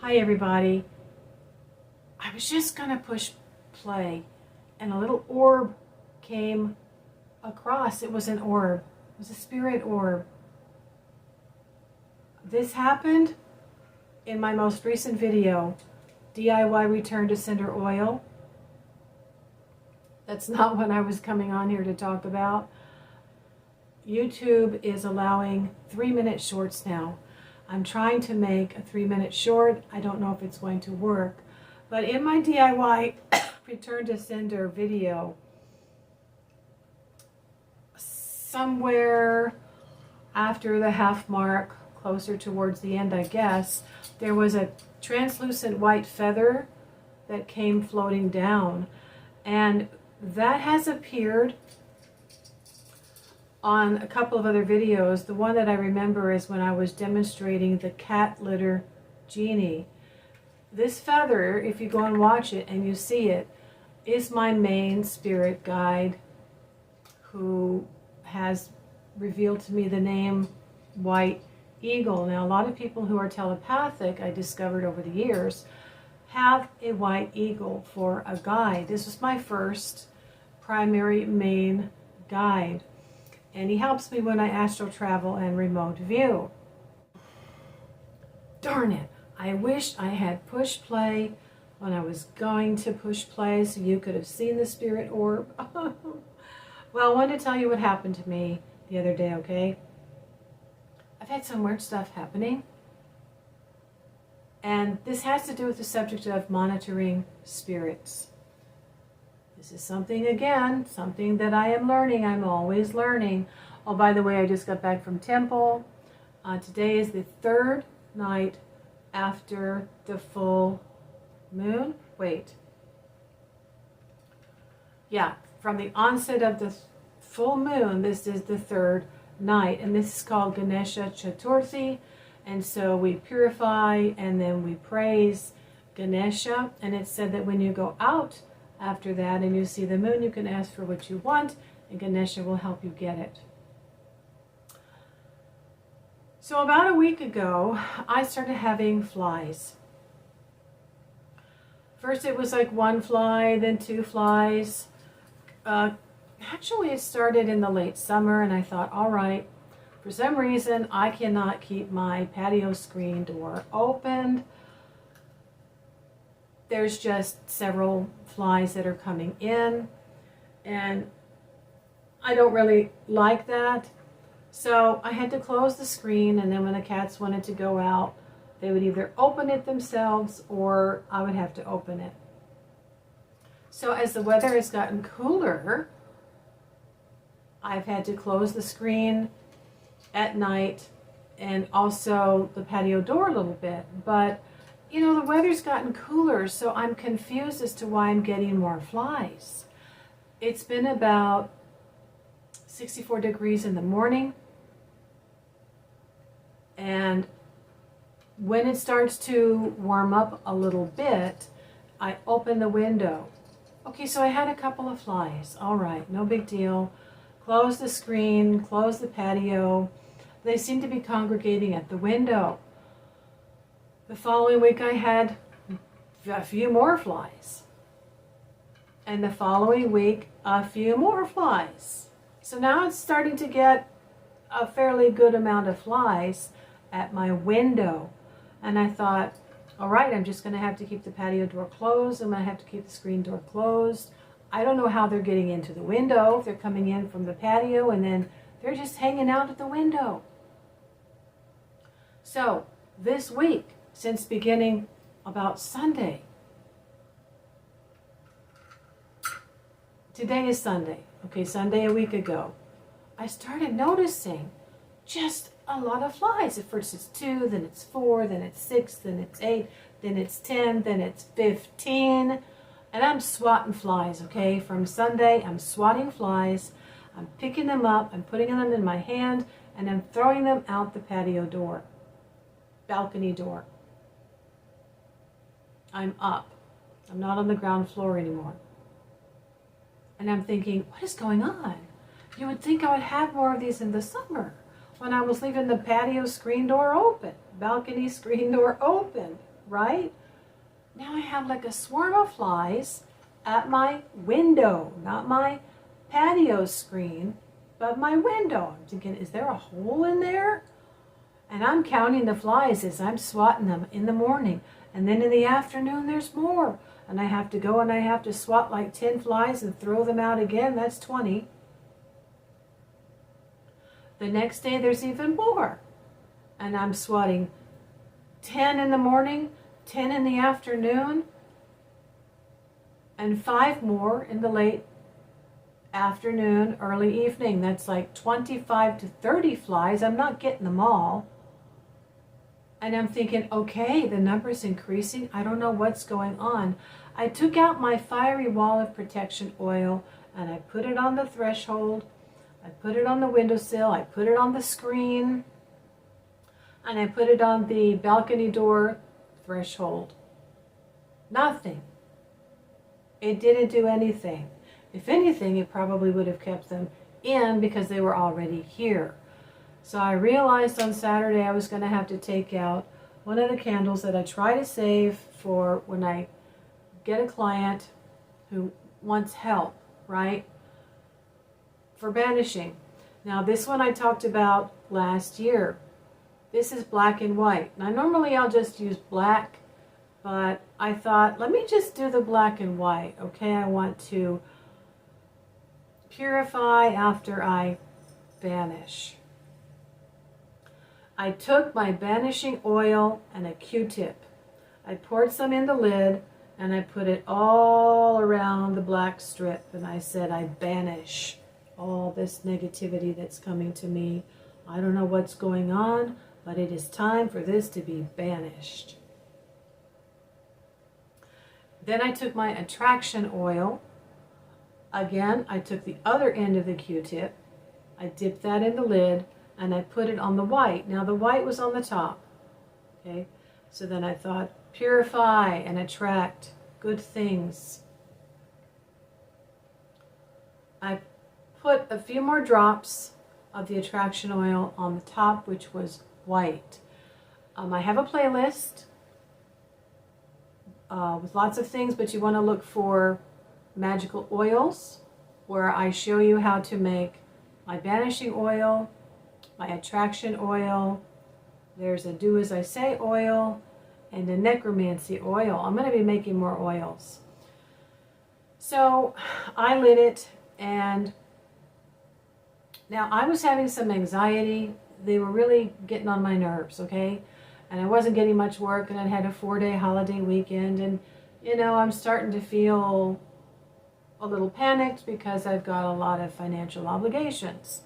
Hi everybody. I was just gonna push play and a little orb came across. It was an orb. It was a spirit orb. This happened in my most recent video, DIY Return to Cinder Oil. That's not what I was coming on here to talk about. YouTube is allowing 3-minute shorts now. I'm trying to make a 3-minute short. I don't know if it's going to work. But in my DIY Return to Cinder video, somewhere after the half mark, closer towards the end I guess, there was a translucent white feather that came floating down. And that has appeared on a couple of other videos. The one that I remember is when I was demonstrating the cat litter genie. This feather, if you go and watch it and you see it, is my main spirit guide who has revealed to me the name White Eagle. Now, a lot of people who are telepathic, I discovered over the years, have a white eagle for a guide. This was my first primary main guide. And he helps me when I astral travel and remote view. Darn it. I wish I had push play when I was going to push play so you could have seen the spirit orb. Well, I wanted to tell you what happened to me the other day, okay? I've had some weird stuff happening. And this has to do with the subject of monitoring spirits. This is something, again, something that I am learning. I'm always learning. Oh, by the way, I just got back from temple. Today is the third night after the full moon. Wait. Yeah, from the onset of the full moon, this is the third night. And this is called Ganesha Chaturthi. And so we purify and then we praise Ganesha. And it's said that when you go out after that and you see the moon, you can ask for what you want and Ganesha will help you get it. So about a week ago, I started having flies. First it was like one fly, then two flies. Actually it started in the late summer and I thought, all right, for some reason I cannot keep my patio screen door open. There's just several flies that are coming in and I don't really like that. So I had to close the screen, and then when the cats wanted to go out, they would either open it themselves or I would have to open it. So as the weather has gotten cooler, I've had to close the screen at night and also the patio door a little bit. But you know, the weather's gotten cooler, so I'm confused as to why I'm getting more flies. It's been about 64 degrees in the morning. And when it starts to warm up a little bit, I open the window. Okay, so I had a couple of flies. All right, no big deal. Close the screen, close the patio. They seem to be congregating at the window. The following week I had a few more flies. And the following week, a few more flies. So now it's starting to get a fairly good amount of flies at my window. And I thought, all right, I'm just going to have to keep the patio door closed. I'm going to have to keep the screen door closed. I don't know how they're getting into the window. If they're coming in from the patio and then they're just hanging out at the window. So this week, since beginning about Sunday, today is Sunday. Okay, Sunday a week ago, I started noticing just a lot of flies. At first it's 2, then it's 4, then it's 6, then it's 8, then it's 10, then it's 15. And I'm swatting flies, okay? From Sunday, I'm swatting flies. I'm picking them up, I'm putting them in my hand, and I'm throwing them out the patio door, balcony door. I'm up. I'm not on the ground floor anymore. And I'm thinking, what is going on? You would think I would have more of these in the summer when I was leaving the patio screen door open, balcony screen door open. right? Now I have like a swarm of flies at my window, not my patio screen, but my window. I'm thinking, is there a hole in there? And I'm counting the flies as I'm swatting them in the morning. And then in the afternoon, there's more. And I have to go and I have to swat like 10 flies and throw them out again. That's 20. The next day, there's even more. And I'm swatting 10 in the morning, 10 in the afternoon, and 5 more in the late afternoon, early evening. That's like 25 to 30 flies. I'm not getting them all. And I'm thinking, okay, the number's increasing. I don't know what's going on. I took out my fiery wall of protection oil and I put it on the threshold. I put it on the windowsill. I put it on the screen. And I put it on the balcony door threshold. Nothing. It didn't do anything. If anything, it probably would have kept them in because they were already here. So I realized on Saturday I was going to have to take out one of the candles that I try to save for when I get a client who wants help, right? For banishing. Now this one I talked about last year. This is black and white. Now normally I'll just use black, but I thought, let me just do the black and white, okay? I want to purify after I banish. I took my banishing oil and a Q-tip. I poured some in the lid and I put it all around the black strip. And I said, I banish all this negativity that's coming to me. I don't know what's going on, but it is time for this to be banished. Then I took my attraction oil. Again, I took the other end of the Q-tip. I dipped that in the lid and I put it on the white. Now the white was on the top, okay? So then I thought, purify and attract good things. I put a few more drops of the attraction oil on the top, which was white. I have a playlist with lots of things, but you want to look for magical oils, where I show you how to make my banishing oil, my attraction oil, there's a do as I say oil, and a necromancy oil. I'm going to be making more oils. So I lit it, and now I was having some anxiety. They were really getting on my nerves, okay? And I wasn't getting much work, and I had a 4-day holiday weekend, and you know, I'm starting to feel a little panicked because I've got a lot of financial obligations.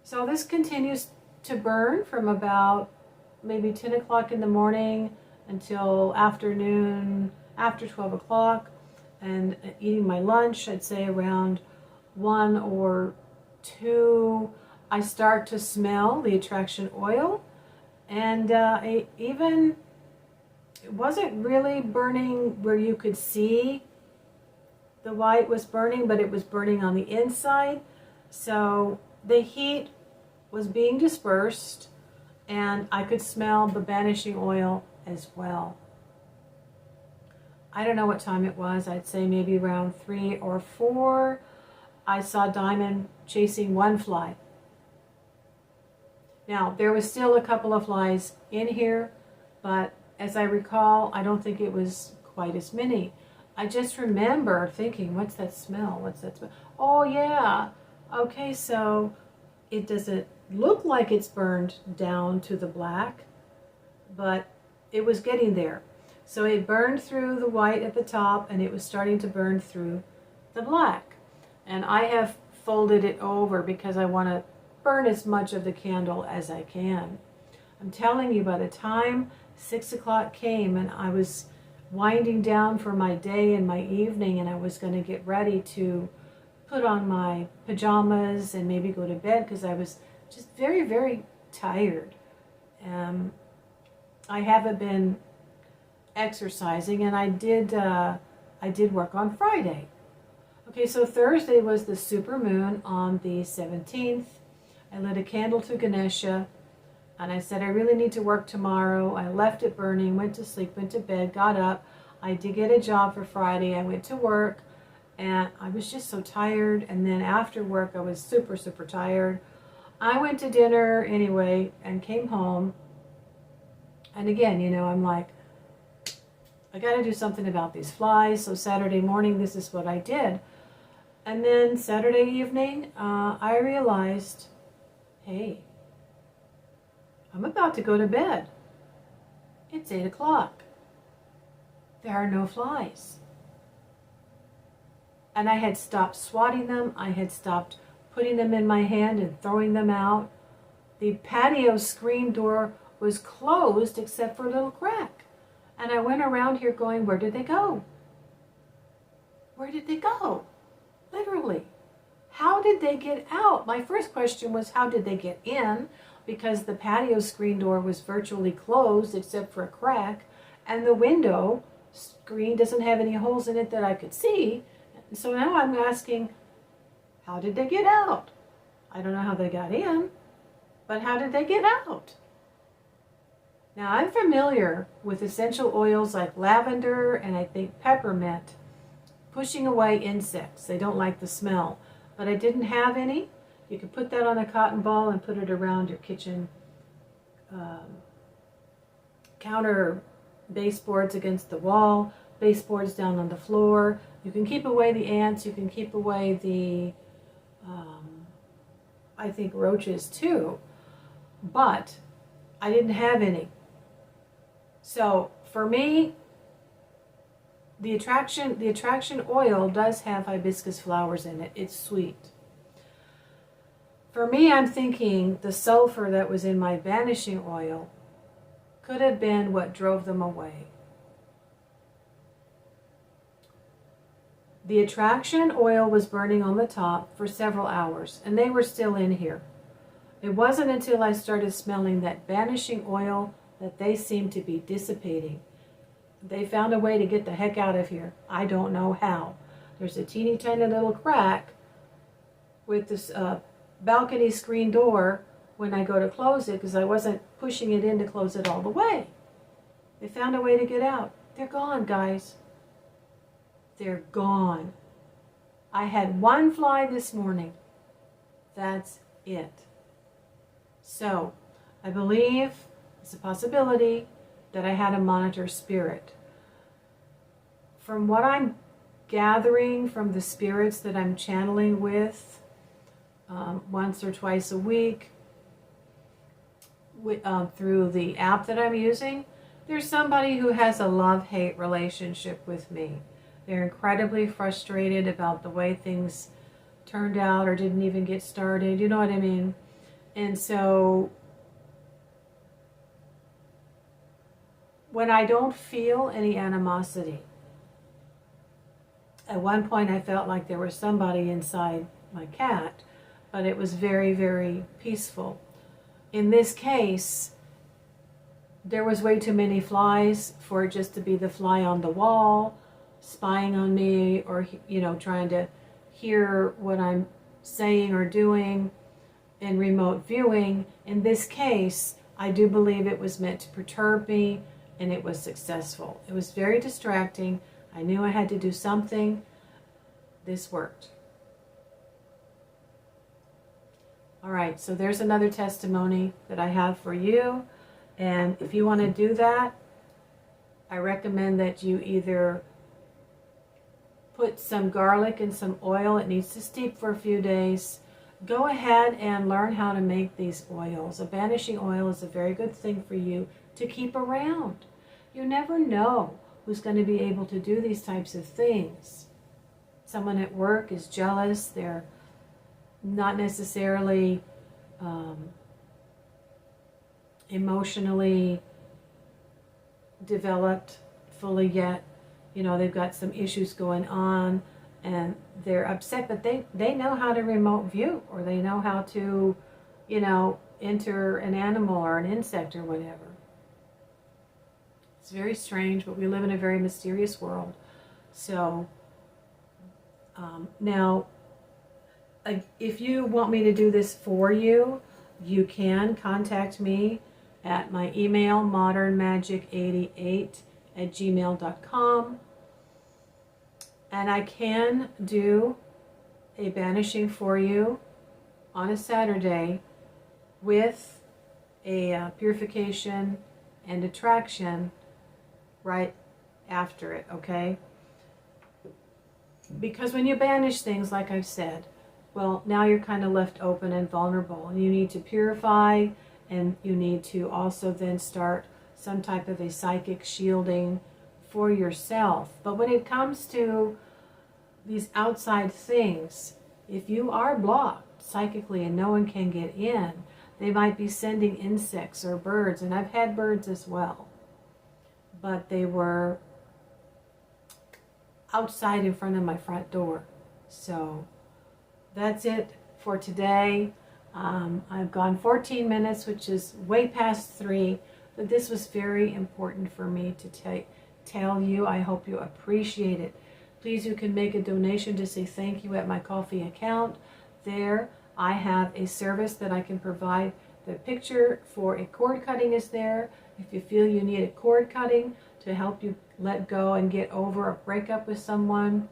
So this continues to burn from about maybe 10 o'clock in the morning until afternoon, after 12 o'clock, and eating my lunch, I'd say around 1 or 2, I start to smell the attraction oil, and it wasn't really burning where you could see the white was burning, but it was burning on the inside. So the heat was being dispersed, and I could smell the banishing oil as well. I don't know what time it was. I'd say maybe around 3 or 4. I saw Diamond chasing one fly. Now, there was still a couple of flies in here, but as I recall, I don't think it was quite as many. I just remember thinking, what's that smell? What's that smell? Oh, yeah. Okay, so it doesn't look like it's burned down to the black, but it was getting there. So it burned through the white at the top, and it was starting to burn through the black. And I have folded it over because I want to burn as much of the candle as I can. I'm telling you, by the time 6 o'clock came and I was winding down for my day and my evening, and I was going to get ready to put on my pajamas and maybe go to bed because I was just very, very tired. I haven't been exercising, and I did work on Friday. Okay, so Thursday was the super moon on the 17th. I lit a candle to Ganesha, And I said, I really need to work tomorrow. I left it burning, went to sleep, went to bed, got up. I did get a job for Friday. I went to work and I was just so tired. And then after work, I was super, super tired. I went to dinner anyway and came home. And again, you know, I'm like, I got to do something about these flies. So Saturday morning, this is what I did. And then Saturday evening, I realized, hey, I'm about to go to bed. It's 8 o'clock. There are no flies. And I had stopped swatting them. I had stopped putting them in my hand and throwing them out. The patio screen door was closed except for a little crack. And I went around here going, where did they go? Where did they go? Literally. How did they get out? My first question was, how did they get in? Because the patio screen door was virtually closed except for a crack, and the window screen doesn't have any holes in it that I could see. So now I'm asking, how did they get out? I don't know how they got in, but how did they get out? Now I'm familiar with essential oils like lavender and I think peppermint pushing away insects. They don't like the smell, but I didn't have any. You could put that on a cotton ball and put it around your kitchen counter baseboards against the wall, baseboards down on the floor. You can keep away the ants. You can keep away the, I think, roaches too. But I didn't have any. So for me, the attraction oil does have hibiscus flowers in it. It's sweet. For me, I'm thinking the sulfur that was in my banishing oil could have been what drove them away. The attraction oil was burning on the top for several hours, and they were still in here. It wasn't until I started smelling that banishing oil that they seemed to be dissipating. They found a way to get the heck out of here. I don't know how. There's a teeny tiny little crack with this balcony screen door when I go to close it because I wasn't pushing it in to close it all the way. They found a way to get out. They're gone, guys. They're gone. I had one fly this morning. That's it. So, I believe it's a possibility that I had a monitor spirit. From what I'm gathering from the spirits that I'm channeling with once or twice a week through the app that I'm using, there's somebody who has a love-hate relationship with me. They're incredibly frustrated about the way things turned out or didn't even get started. You know what I mean? And so when I don't feel any animosity, at one point I felt like there was somebody inside my cat, but it was very, very peaceful. In this case, there was way too many flies for it just to be the fly on the wall, spying on me, or, you know, trying to hear what I'm saying or doing in remote viewing. In this case, I do believe it was meant to perturb me, and it was successful. It was very distracting. I knew I had to do something. This worked. All right, so there's another testimony that I have for you. And if you want to do that, I recommend that you either put some garlic and some oil. It needs to steep for a few days. Go ahead and learn how to make these oils. A banishing oil is a very good thing for you to keep around. You never know who's going to be able to do these types of things. Someone at work is jealous. They're not necessarily emotionally developed fully yet. You know, they've got some issues going on and they're upset, but they know how to remote view, or they know how to, you know, enter an animal or an insect or whatever. It's very strange, but we live in a very mysterious world. So now, if you want me to do this for you, you can contact me at my email, modernmagic88@gmail.com. And I can do a banishing for you on a Saturday with a purification and attraction right after it, okay? Because when you banish things, like I've said, well, now you're kind of left open and vulnerable, and you need to purify, and you need to also then start some type of a psychic shielding for yourself. But when it comes to these outside things, if you are blocked psychically and no one can get in, they might be sending insects or birds, and I've had birds as well, but they were outside in front of my front door. So that's it for today. I've gone 14 minutes, which is way past 3, but this was very important for me to tell you. I hope you appreciate it. Please, you can make a donation to say thank you at my Ko-fi account. There I have a service that I can provide. The picture for a cord cutting is there. If you feel you need a cord cutting to help you let go and get over a breakup with someone.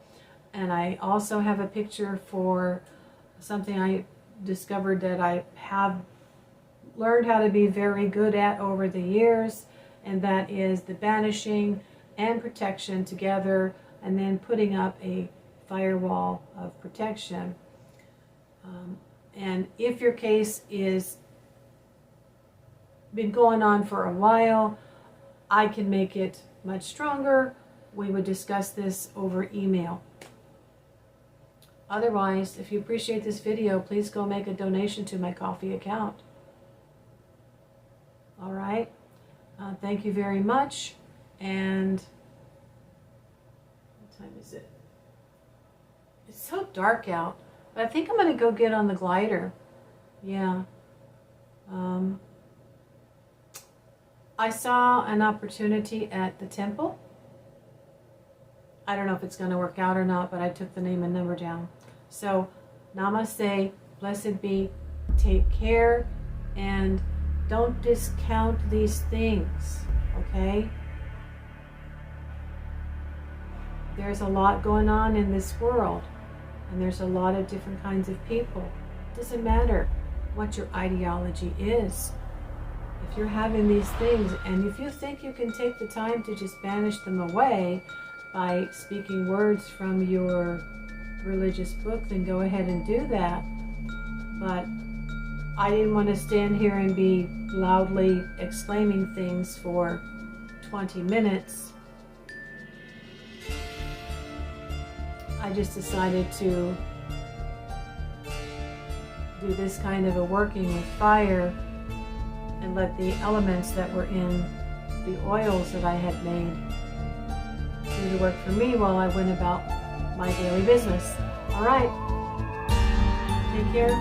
And I also have a picture for something I discovered that I have learned how to be very good at over the years, and that is the banishing and protection together, and then putting up a firewall of protection. And if your case is been going on for a while, I can make it much stronger. We would discuss this over email. Otherwise, if you appreciate this video, please go make a donation to my Ko-fi account. All right. Thank you very much. And what time is it? It's so dark out. But I think I'm going to go get on the glider. Yeah. I saw an opportunity at the temple. I don't know if it's going to work out or not, but I took the name and number down. So, namaste, blessed be, take care, and don't discount these things, okay? There's a lot going on in this world, and there's a lot of different kinds of people. It doesn't matter what your ideology is. If you're having these things, and if you think you can take the time to just banish them away by speaking words from your religious book, then go ahead and do that. But I didn't want to stand here and be loudly exclaiming things for 20 minutes. I just decided to do this kind of a working with fire and let the elements that were in the oils that I had made do the work for me while I went about my daily business. All right. Take care.